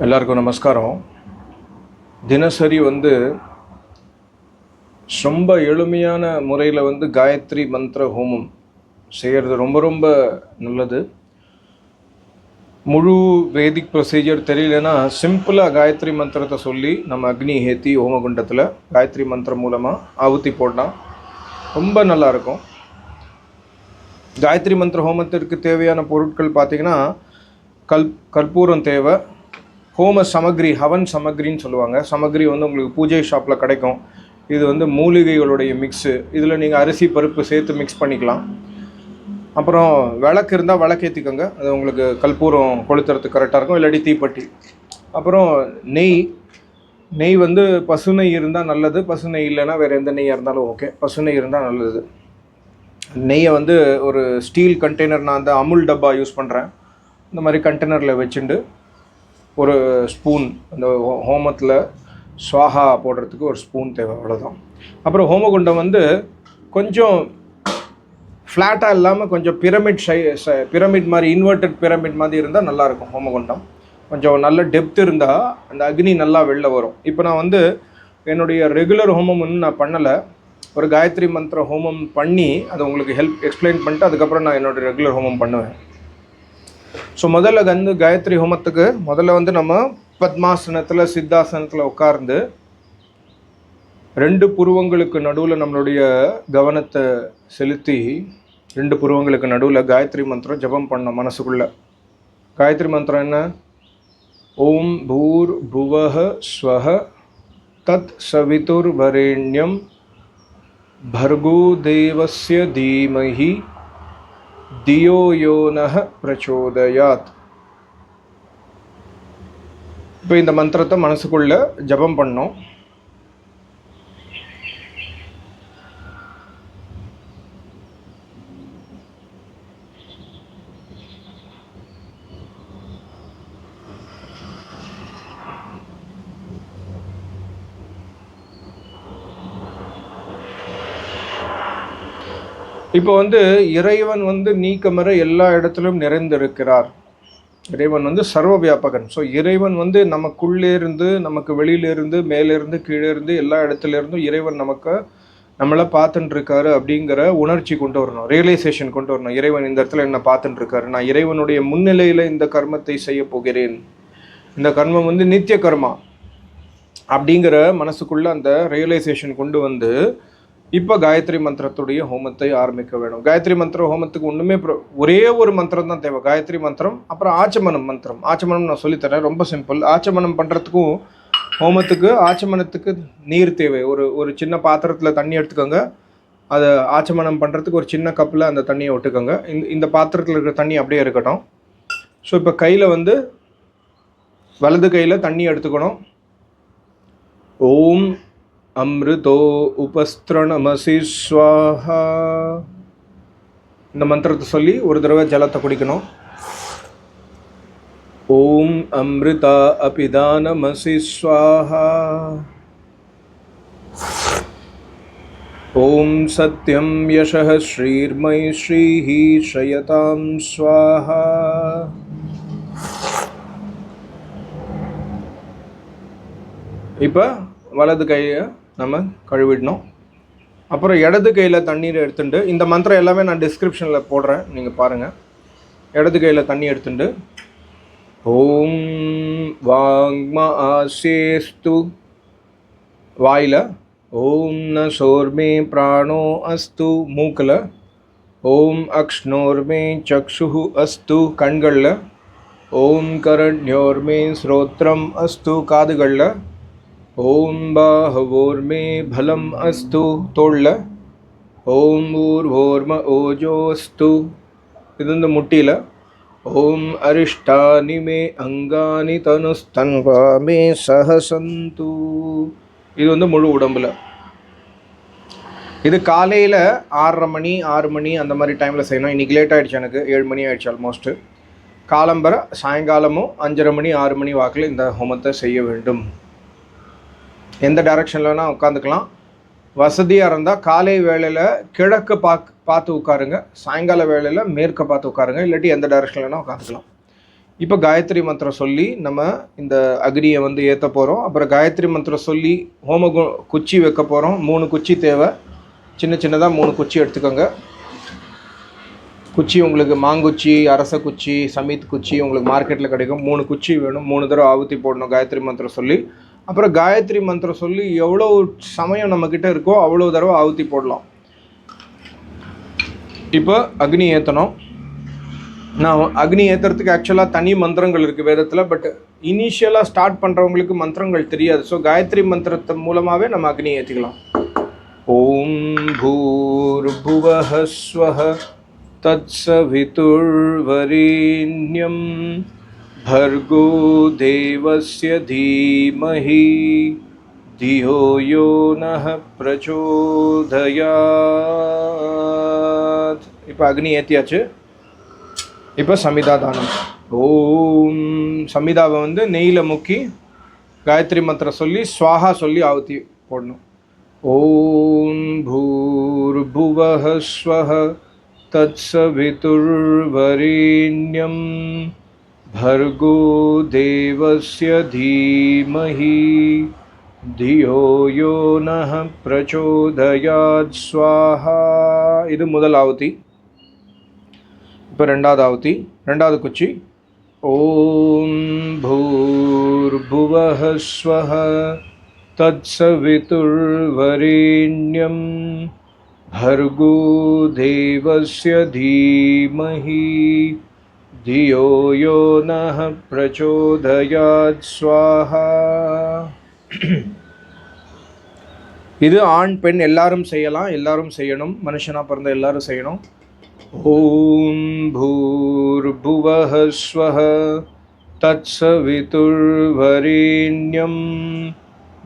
எல்லாருக்கும் நமஸ்காரம். தினசரி ரொம்ப எளிமையான முறையில் காயத்ரி மந்திர ஹோமம் செய்கிறது ரொம்ப ரொம்ப நல்லது. முழு வேதிக் ப்ரொசீஜர் தெரியலனா சிம்பிளாக காயத்ரி மந்திரத்தை சொல்லி நம்ம அக்னி ஏற்றி ஹோமகுண்டத்தில் காயத்ரி மந்திரம் மூலமாக ஆவுத்தி போடலாம். ரொம்ப நல்லாயிருக்கும். காயத்ரி மந்திர ஹோமத்திற்கு தேவையான பொருட்கள் பார்த்திங்கன்னா கற்பூரம் தேவை, ஹோம சமக்ரி, ஹவன் சமக்ரின்னு சொல்லுவாங்க. சமக்ரி உங்களுக்கு பூஜை ஷாப்பில் கிடைக்கும். இது மூலிகைகளுடைய மிக்ஸு. இதில் நீங்கள் அரிசி பருப்பு சேர்த்து மிக்ஸ் பண்ணிக்கலாம். அப்புறம் விளக்கு இருந்தால் விளக்கேற்றிக்கோங்க, அது உங்களுக்கு கற்பூரம் கொளுத்துறதுக்கு கரெக்டாக இருக்கும். இல்லாட்டி தீப்பெட்டி. அப்புறம் நெய் பசு நெய் இருந்தால் நல்லது. பசு நெய் இல்லைன்னா வேறு எந்த நெய்யாக இருந்தாலும் ஓகே. பசு நெய் இருந்தால் நல்லது. நெய்யை ஒரு ஸ்டீல் கண்டெய்னர், நான் அந்த அமுல் டப்பா யூஸ் பண்ணுறேன், இந்த மாதிரி கண்டெய்னரில் வச்சுட்டு ஒரு ஸ்பூன் அந்த ஹோமத்தில் ஸ்வாஹா போடுறதுக்கு ஒரு ஸ்பூன் தேவை, அவ்வளோதான். அப்புறம் ஹோமகுண்டம் கொஞ்சம் ஃப்ளாட்டாக இல்லாமல் கொஞ்சம் பிரமிட் மாதிரி, இன்வெர்டட் பிரமிட் மாதிரி இருந்தால் நல்லாயிருக்கும். ஹோமகுண்டம் கொஞ்சம் நல்ல டெப்த் இருந்தால் அந்த அக்னி நல்லா வெளில வரும். இப்போ நான் என்னுடைய ரெகுலர் ஹோமம் நான் பண்ணலை, ஒரு காயத்ரி மந்திர ஹோமம் பண்ணி அதை உங்களுக்கு எக்ஸ்பிளைன் பண்ணிட்டு அதுக்கப்புறம் நான் என்னோடய ரெகுலர் ஹோமம் பண்ணுவேன். ஸோ முதல்ல காயத்ரி ஹோமத்துக்கு முதல்ல நம்ம பத்மாசனத்தில், சித்தாசனத்தில் உட்கார்ந்து 2 புருவங்களுக்கு நடுவில் நம்மளுடைய கவனத்தை செலுத்தி 2 புருவங்களுக்கு நடுவில் காயத்ரி மந்திரம் ஜபம் பண்ணோம் மனசுக்குள்ளே. காயத்ரி மந்திரம் என்ன? ஓம் பூர் புவஹ ஸ்வஹ தத் சவிதுர் வரேண்யம் भर्गो देवस्य धीमहि दियो यो नः प्रचोदयात्. இப்போ இந்த மந்திரத்தை மனசுக்குள்ள ஜபம் பண்ணோம். இப்போ இறைவன் நீக்கமற எல்லா இடத்திலும் நிறைந்திருக்கிறார். இறைவன் சர்வ வியாபகன். ஸோ இறைவன் நமக்குள்ளே இருந்து, நமக்கு வெளியிலேருந்து, மேலேருந்து, கீழே இருந்து, எல்லா இடத்துலேருந்தும் இறைவன் நம்மளை பார்த்துட்டு இருக்காரு அப்படிங்கிற உணர்ச்சி கொண்டு வரணும், ரியலைசேஷன் கொண்டு வரணும். இறைவன் இந்த இடத்துல என்ன பார்த்துட்டு இருக்காரு, நான் இறைவனுடைய முன்னிலையில் இந்த கர்மத்தை செய்ய போகிறேன், இந்த கர்மம் நித்திய கர்மா அப்படிங்கிற மனசுக்குள்ளே அந்த ரியலைசேஷன் கொண்டு இப்போ காயத்ரி மந்திரத்துடைய ஹோமத்தை ஆரம்பிக்க வேணும். காயத்ரி மந்திர ஹோமத்துக்கு ஒரே ஒரு மந்திரம் தான் தேவை, காயத்ரி மந்திரம். அப்புறம் ஆச்சமனம் மந்திரம். ஆச்சமனம் நான் சொல்லித்தரேன், ரொம்ப சிம்பிள். ஆச்சமனம் பண்ணுறதுக்கும் ஹோமத்துக்கு ஆச்சமனத்துக்கு நீர் தேவை. ஒரு சின்ன பாத்திரத்தில் தண்ணி எடுத்துக்கோங்க. அதை ஆச்சமனம் பண்ணுறதுக்கு ஒரு சின்ன கப்பில் அந்த தண்ணியை விட்டுக்கோங்க. இந்த பாத்திரத்தில் இருக்கிற தண்ணி அப்படியே இருக்கட்டும். ஸோ இப்போ கையில் வலது கையில் தண்ணி எடுத்துக்கணும். ஓம் அம்ருதோ உபஸ்திரணமசி ஸ்வாஹா, இந்த மந்திரத்தை சொல்லி ஒரு தடவை ஜலத்தை குடிக்கணும். ஓம் அம்ருதா அபிதானமசி ஸ்வாஹா, ஓம் சத்யம் யசஹ ஸ்ரீர்மை ஸ்ரீஹி ஷயதாம் ஸ்வாஹா. இப்போ வலது கையை நம்ம கழுவிடணும். அப்புறம் இடது கையில் தண்ணீரை எடுத்துட்டு, இந்த மந்திரம் எல்லாமே நான் டிஸ்கிரிப்ஷனில் போடுறேன், நீங்கள் பாருங்கள். இடது கையில் தண்ணி எடுத்துட்டு ஓம் வாங்மா ஆசேஸ்து வாயில், ஓம் ந சோர்மே பிராணோ அஸ்து மூக்கில், ஓம் அக்ஷ்ணோர்மே சக்ஷு அஸ்து கண்களில், ஓம் கரண்யோர்மே ஸ்ரோத்ரம் அஸ்து காதுகளில், ஓம் பாஹவோர்மே பலம் அஸ்து தோளில், ஓம் ஊர்வோர்ம ஓஜோஸ்து இது முட்டியில், ஓம் அரிஷ்டானி மே அங்கானி தனுஸ்தன்வாமே சஹசந்து இது முழு உடம்பில். இது காலையில் 6:30 மணி 6 மணி அந்த மாதிரி டைமில் செய்யணும். இன்றைக்கி லேட் ஆகிடுச்சு, எனக்கு 7 மணி ஆகிடுச்சு ஆல்மோஸ்ட்டு. காலம்பரை சாயங்காலமும் 5:30 மணி 6 மணி வாக்கில் இந்த ஹோமத்தை செய்ய வேண்டும். எந்த டைரக்ஷன்லனா உட்காந்துக்கலாம். வசதியாக இருந்தால் காலை வேளையில் கிழக்கு பார்த்து உட்காருங்க, சாயங்கால வேளையில் மேற்க பார்த்து உட்காருங்க, இல்லாட்டி எந்த டைரக்ஷன்லனா உட்காந்துக்கலாம். இப்போ காயத்ரி மந்திரம் சொல்லி நம்ம இந்த அக்னியை வந்து ஏற்ற போகிறோம். அப்புறம் காயத்ரி மந்திரம் சொல்லி குச்சி வைக்க போகிறோம். 3 குச்சி தேவை. சின்னதாக 3 குச்சி எடுத்துக்கோங்க. குச்சி உங்களுக்கு மாங்குச்சி, அரச குச்சி, சமீத் குச்சி உங்களுக்கு மார்க்கெட்டில் கிடைக்கும். 3 குச்சி வேணும். 3 தடவை ஆவுத்தி போடணும் காயத்ரி மந்திரம் சொல்லி. அப்புறம் காயத்ரி மந்திரம் சொல்லி எவ்வளோ சமயம் நம்மக்கிட்ட இருக்கோ அவ்வளோ தடவை ஆவுத்தி போடலாம். இப்போ அக்னி ஏற்றணும். நான் அக்னி ஏற்றுறதுக்கு ஆக்சுவலாக தனி மந்திரங்கள் இருக்குது வேதத்தில். பட் இனிஷியலாக ஸ்டார்ட் பண்ணுறவங்களுக்கு மந்திரங்கள் தெரியாது. ஸோ காயத்ரி மந்திரத்தை மூலமாகவே நம்ம அக்னி ஏற்றிக்கலாம். ஓம் பூர்புவः ஸ்வः தத்சவிதுர்வரேண்யம் भर्गो देवस्य धीमहि धियो यो नः प्रचोदयात्. இப்போ அக்னி ஏற்றியாச்சு. இப்போ சமிதா தானம். ஓம் சமிதாவை வந்து நெய்யில் முக்கி காயத்ரி மந்திரம் சொல்லி ஸ்வாஹா சொல்லி ஆவுத்தி போடணும். ஓம் பூர்புவः ஸ்வः தத்சவிதுர்வரேண்யம் भर्गो देवस्य धीमहि धियो यो नः प्रचोदयात् स्वाहा. இது முதல் ஆவுத்தி. இப்போ ரெண்டாவது ஆவுத்தி, ரெண்டாவது குச்சி. ஓம் பூர்புவः ஸ்வः தத்சவிதுர்வரேண்யம் भर्गो देवस्य धीमहि धियो यो नः प्रचोदयात् स्वाहा. இது ஆண் பெண் எல்லாரும் செய்யலாம், எல்லாரும் செய்யணும். மனுஷனாக பிறந்த எல்லாரும் செய்யணும். ஓம் பூர்புவः ஸ்வः தத்சவிதுர்வரேண்யம்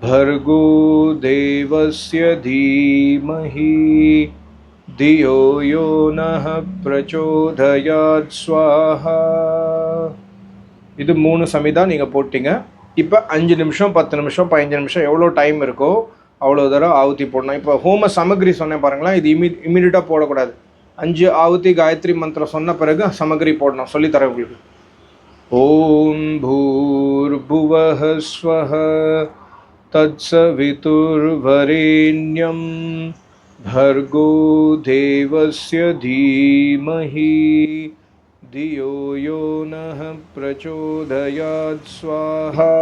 भर्गो देवस्य धीमहि धियो यो नः प्रचोदयात् स्वाहा. இது 3 சமிதா நீங்கள் போட்டிங்க. இப்போ 5 நிமிஷம் 10 நிமிஷம் 15 நிமிஷம் எவ்வளோ டைம் இருக்கோ அவ்வளோ தடவை ஆவுத்தி போடணும். இப்போ ஹோம சமகிரி சொன்னேன் பாருங்களேன், இது இமீடியட்டாக போடக்கூடாது. 5 ஆவுத்தி காயத்ரி மந்திரம் சொன்ன பிறகு சமகிரி போடணும். சொல்லித்தரேன் உங்களுக்கு. ஓம் பூர்புவः ஸ்வः தத்சவிதுர்வரேண்யம் भर्गो देवस्य धीमहि धियो यो नः प्रचोदयात् स्वाहा.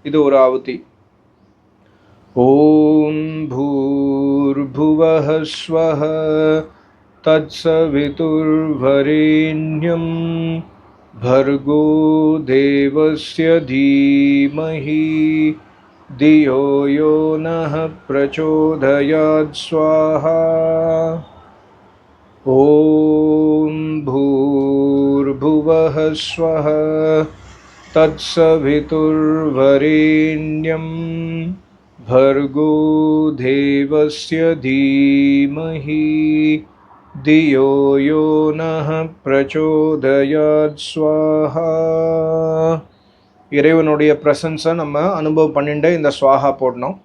இது ஒரு ஆவுத்தி. ஓம் பூர்புவः ஸ்வः தத்சவிதுர்வரேண்யம் भर्गो देवस्य धीमहि धियो यो नः प्रचोदयात् स्वाहा. ओम भूर्भुवः स्वः तत्सवितुर्वरेण्यं भर्गो देवस्य धीमहि धियो यो नः प्रचोदयात् स्वाहा. இறைவனுடைய பிரசன்ஸை நம்ம அனுபவம் பண்ணிட்டு இந்த ஸ்வாஹா போடணும்.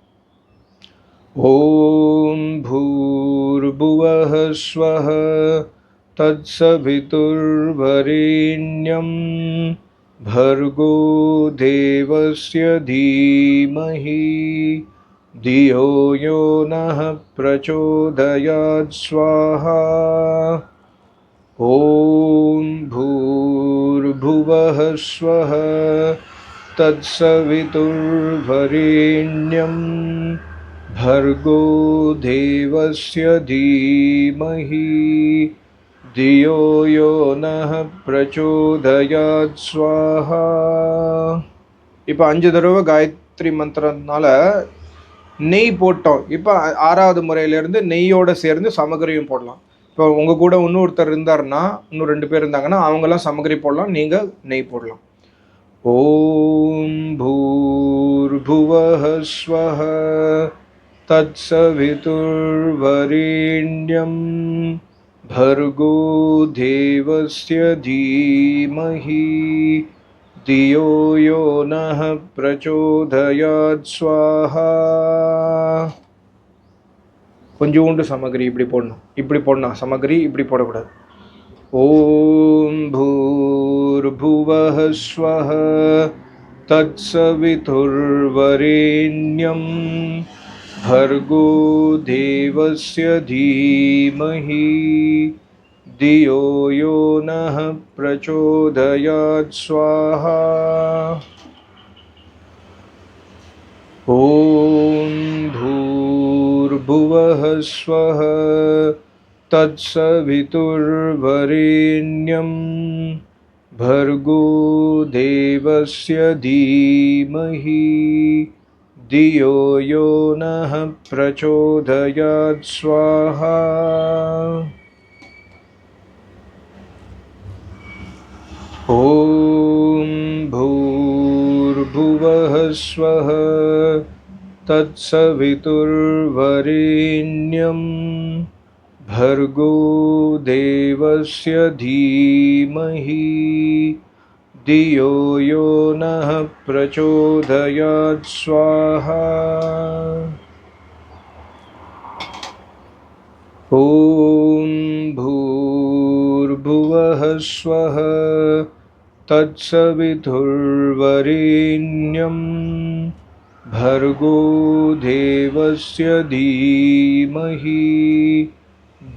ஓம் பூர்புவः ஸ்வः தத்சவிதுர்வரேண்யம் भर्गो देवस्य धीमहि धियो यो नः प्रचोदयात् स्वाहा. ओम भूर्भुवः स्वः तत्सवितुर्वरेण्यं भर्गो देवस्य धीमहि धियो यो नः प्रचोदयात् स्वाहा. இப்போ 5 தடவை காயத்ரி மந்திரனால நெய் போட்டோம். இப்போ 6வது முறையிலேருந்து நெய்யோடு சேர்ந்து சமகிரியும் போடலாம். இப்போ உங்கள் கூட இன்னொருத்தர் இருந்தாருன்னா, இன்னும் 2 பேர் இருந்தாங்கன்னா அவங்கெல்லாம் சமகிரி போடலாம், நீங்கள் நெய் போடலாம். ஓம் பூர்புவः ஸ்வः தத்சவிதுர்வரேண்யம் भर्गो देवस्य धीमहि धियो यो नः प्रचोदयात् स्वाहा. கொஞ்சோண்டு சமகிரி இப்படி போடணும், இப்படி போடணும். சமகிரி இப்படி போடக்கூடாது. ஓம் பூர் भूर्भुवः स्वः तत्सवितुर्वरेण्यं भर्गो देवस्य धीमहि धियो यो नः प्रचोदयात् स्वाहा। ॐ भूर्भुवः स्वः तत्सवितुर्वरेण्यं भर्गो देवस्य धीमहि धियो यो नः प्रचोदयात् स्वाहा। ॐ भूर्भुवः स्वः तत्सवितुर्वरेण्यं भर्गो देवस्य धीमहि धियो यो नः प्रचोदयात् स्वाहा। ॐ भूर्भुवः स्वः तत्सवितुर्वरेण्यं भर्गो देवस्य धीमहि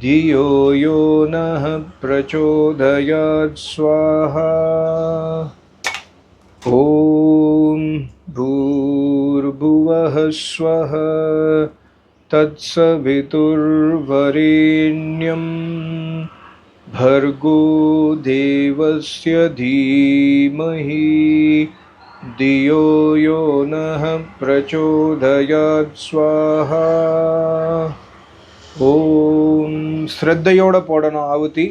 धियो यो नः प्रचोदयात् स्वाहा। ॐ भूर्भुवः स्वः तत्सवितुर्वरेण्यं भर्गो देवस्य धीमहि धियो यो नः प्रचोदयात् स्वाहा. ஓம் ஸ்ரத்தையோட போடணும் ஆவுதி.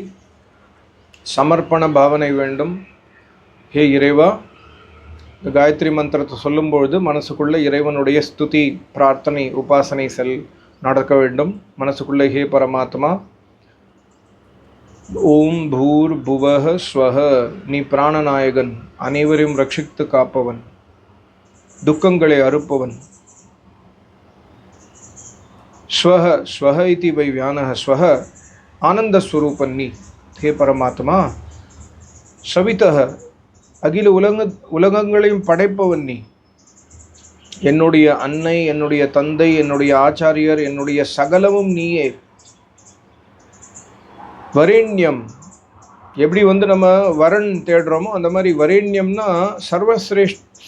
சமர்ப்பண பாவனை வேண்டும். ஹே இறைவா, இந்த காயத்ரி மந்திரத்தை சொல்லும்பொழுது மனசுக்குள்ளே இறைவனுடைய ஸ்துதி, பிரார்த்தனை, உபாசனை நடக்க வேண்டும். மனசுக்குள்ளே ஹே பரமாத்மா, ஓம் பூர் புவஹ ஸ்வஹ, நீ பிராணநாயகன், அனைவரையும் ரட்சித்து காப்பவன், துக்கங்களை அறுப்பவன். ஸ்வஹ ஸ்வஹ இதி வை வியானஹ ஸ்வஹ, ஆனந்தஸ்வரூபன் நீ. ஹே பரமாத்மா, சவிதஹ, அகில உலகங்களையும் படைப்பவன் நீ. என்னுடைய அன்னை, என்னுடைய தந்தை, என்னுடைய ஆச்சாரியர், என்னுடைய சகலமும் நீயே. வரேண்யம், எப்படி நம்ம வரன் தேடுறோமோ அந்த மாதிரி வரேண்யம்னா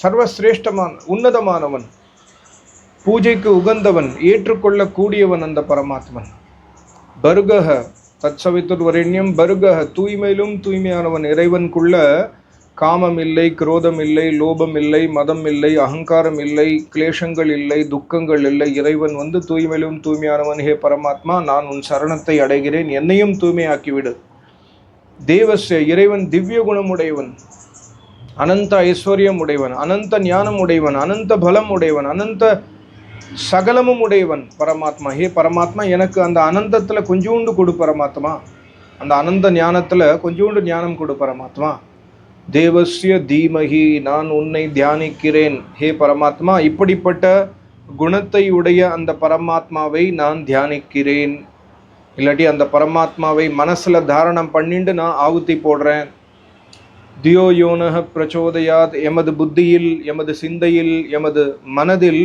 சர்வசிரேஷ்டமான உன்னதமானவன், பூஜைக்கு உகந்தவன், ஏற்றுக்கொள்ளக்கூடியவன் அந்த பரமாத்மன். பர்கஹ தத்சவித்துர் வரேண்யம் பர்கஹ, தூய்மையிலும் தூய்மையானவன். இறைவனுக்குள்ள காமம் இல்லை, குரோதம் இல்லை, லோபம் இல்லை, மதம் இல்லை, அகங்காரம் இல்லை, கிளேஷங்கள் இல்லை, துக்கங்கள் இல்லை. இறைவன் தூய்மையிலும் தூய்மையானவன். ஹே பரமாத்மா, நான் உன் சரணத்தை அடைகிறேன், என்னையும் தூய்மையாக்கிவிடு. தேவஸ்ய, இறைவன் திவ்ய குணமுடையவன், அனந்த ஐஸ்வர்யம் உடையவன், அனந்த ஞானம் உடையவன், அனந்த பலம் உடையவன், அனந்த சகலமும் உடையவன் பரமாத்மா. ஹே பரமாத்மா, எனக்கு அந்த அனந்தத்தில் கொஞ்சோண்டு கொடு பரமாத்மா. அந்த அனந்த ஞானத்தில் கொஞ்சோண்டு ஞானம் கொடு பரமாத்மா. தேவஸ்ய தீமகி, நான் உன்னை தியானிக்கிறேன். ஹே பரமாத்மா, இப்படிப்பட்ட குணத்தை உடைய அந்த பரமாத்மாவை நான் தியானிக்கிறேன். இல்லாட்டி அந்த பரமாத்மாவை மனசில் தாரணம் பண்ணிட்டு நான் ஆவுத்தி போடுறேன். தியோ யோனஹ பிரச்சோதயாத், எமது புத்தியில், எமது சிந்தையில், எமது மனதில்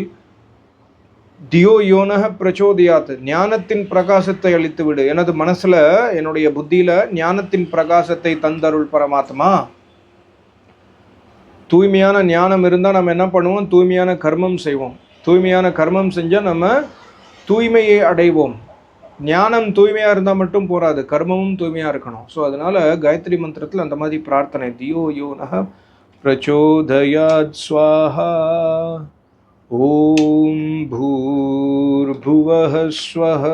தியோ யோனஹ பிரச்சோதயாத், ஞானத்தின் பிரகாசத்தை அளித்து விடு. எனது மனசில், என்னுடைய புத்தியில் ஞானத்தின் பிரகாசத்தை தந்தருள் பரமாத்மா. தூய்மையான ஞானம் இருந்தால் நம்ம என்ன பண்ணுவோம்? தூய்மையான கர்மம் செய்வோம். தூய்மையான கர்மம் செஞ்சால் நம்ம தூய்மையை அடைவோம். ஞானம் தூய்மையாக இருந்தால் மட்டும் போராது, கர்மமும் தூய்மையாக இருக்கணும். ஸோ அதனால் காயத்ரி மந்திரத்தில் அந்த மாதிரி பிரார்த்தனை, தியோ யோனஹ பிரச்சோதயாத் ஸ்வாஹா. ஓம் பூர்புவஹ ஸ்வஹ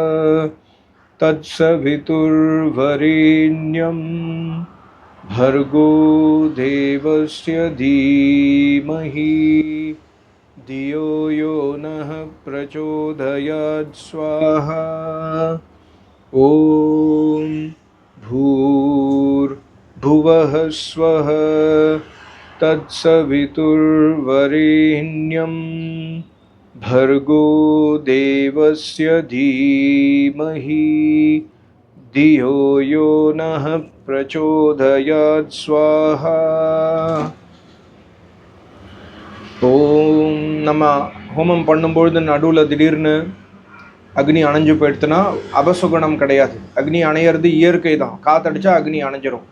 தத்சவிதுர்வரேண்யம் भर्गो देवस्य धीमहि धियो यो नः प्रचोदयात् स्वाहा. ॐ भूर्भुवः स्वः तत्सवितुर्वरेण्यं भर्गो देवस्य धीमहि धियो यो नः प्रचोदयात् स्वाहा. ஓம். நம்ம ஹோமம் பண்ணும்பொழுது நடுவில் திடீர்னு அக்னி அணைஞ்சு போயிடுத்துனா அபசுகுணம் கிடையாது. அக்னி அணையிறது இயற்கை தான். காற்றடிச்சா அக்னி அணைஞ்சிரும்.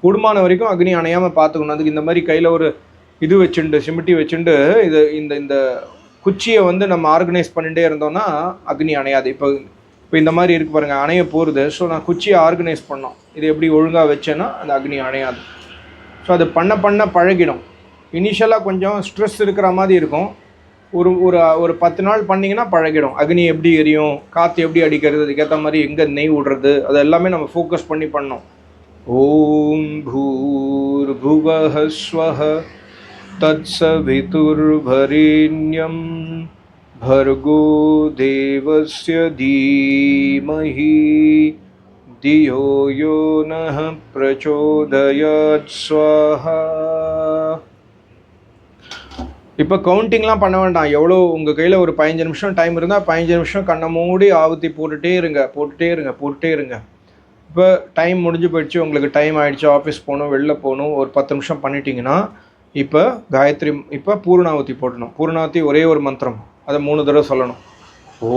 கூடுமான வரைக்கும் அக்னி அணையாமல் பார்த்துக்கணும். அதுக்கு இந்த மாதிரி கையில் ஒரு இது வச்சுண்டு சிமிட்டி வச்சுண்டு இது இந்த இந்த குச்சியை வந்து நம்ம ஆர்கனைஸ் பண்ணிகிட்டே இருந்தோம்னா அக்னி அணையாது. இப்போ இந்த மாதிரி இருக்கு பாருங்கள், அணைய போகிறது. ஸோ நான் குச்சியை ஆர்கனைஸ் பண்ணோம், இது எப்படி ஒழுங்காக வச்சேன்னா அந்த அக்னி அணையாது. ஸோ அது பண்ண பழகிடும். இனிஷியலாக கொஞ்சம் ஸ்ட்ரெஸ் இருக்கிற மாதிரி இருக்கும். ஒரு ஒரு ஒரு 10 நாள் பண்ணிங்கன்னா பழகிடும். அக்னி எப்படி எரியும், காற்று எப்படி அடிக்கிறது, அதுக்கேற்ற மாதிரி எங்கே நெய் விடுறது, அது எல்லாமே நம்ம ஃபோக்கஸ் பண்ணி பண்ணோம். ஓம் பூர்புவः ஸ்வः தத்சவிதுர்வரேண்யம் भर्गो देवस्य धीमहि धियो यो नः प्रचोदयात् स्वाहा. இப்போ கவுண்டிங்லாம் பண்ண வேண்டாம். எவ்வளோ உங்கள் கையில் ஒரு 15 நிமிஷம் டைம் இருந்தால் 15 நிமிஷம் கண்ணை மூடி ஆவுத்தி போட்டுகிட்டே இருங்க. இப்போ டைம் முடிஞ்சு போயிடுச்சு, உங்களுக்கு டைம் ஆகிடுச்சு, ஆஃபீஸ் போகணும், வெளில போகணும், ஒரு 10 நிமிஷம் பண்ணிட்டீங்கன்னா இப்போ காயத்ரி, இப்போ பூர்ணாவதி போடணும். பூர்ணாவதி ஒரே ஒரு மந்திரம், அதை 3 தடவை சொல்லணும்.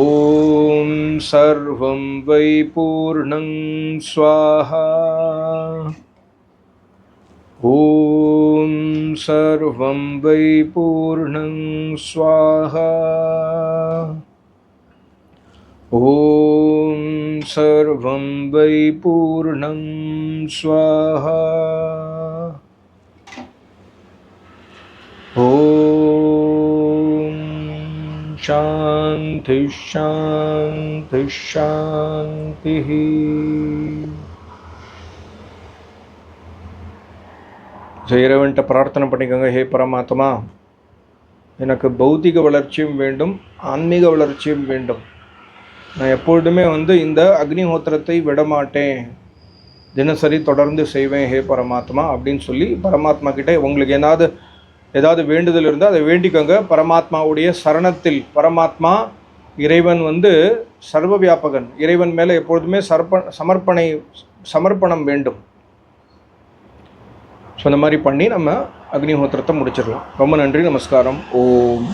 ஓம் சர்வம் வை பூர்ணம் ஸ்வாஹா. ஓம் சர்வம் வை பூர்ணம் ஸ்வாஹா. ஓம் சர்வம் வை பூர்ணம் ஸ்வாஹா. ஓம் சாந்தி சாந்தி சாந்தி. இறைவன்கிட்ட பிரார்த்தனை பண்ணிக்கோங்க. ஹே பரமாத்மா, எனக்கு பௌத்திக வளர்ச்சியும் வேண்டும், ஆன்மீக வளர்ச்சியும் வேண்டும். நான் எப்பொழுதுமே இந்த அக்னிஹோத்திரத்தை விடமாட்டேன், தினசரி தொடர்ந்து செய்வேன் ஹே பரமாத்மா அப்படின்னு சொல்லி பரமாத்மா கிட்டே உங்களுக்கு ஏதாவது வேண்டுதல் இருந்தால் அதை வேண்டிக்கோங்க. பரமாத்மாவுடைய சரணத்தில், பரமாத்மா இறைவன் சர்வ வியாபகன், இறைவன் மேலே எப்பொழுதுமே சமர்ப்பணம் வேண்டும். ஸோ அந்த மாதிரி பண்ணி நம்ம அக்னிஹோத்திரத்தை முடிச்சிடலாம். ரொம்ப நன்றி, நமஸ்காரம். ஓம்.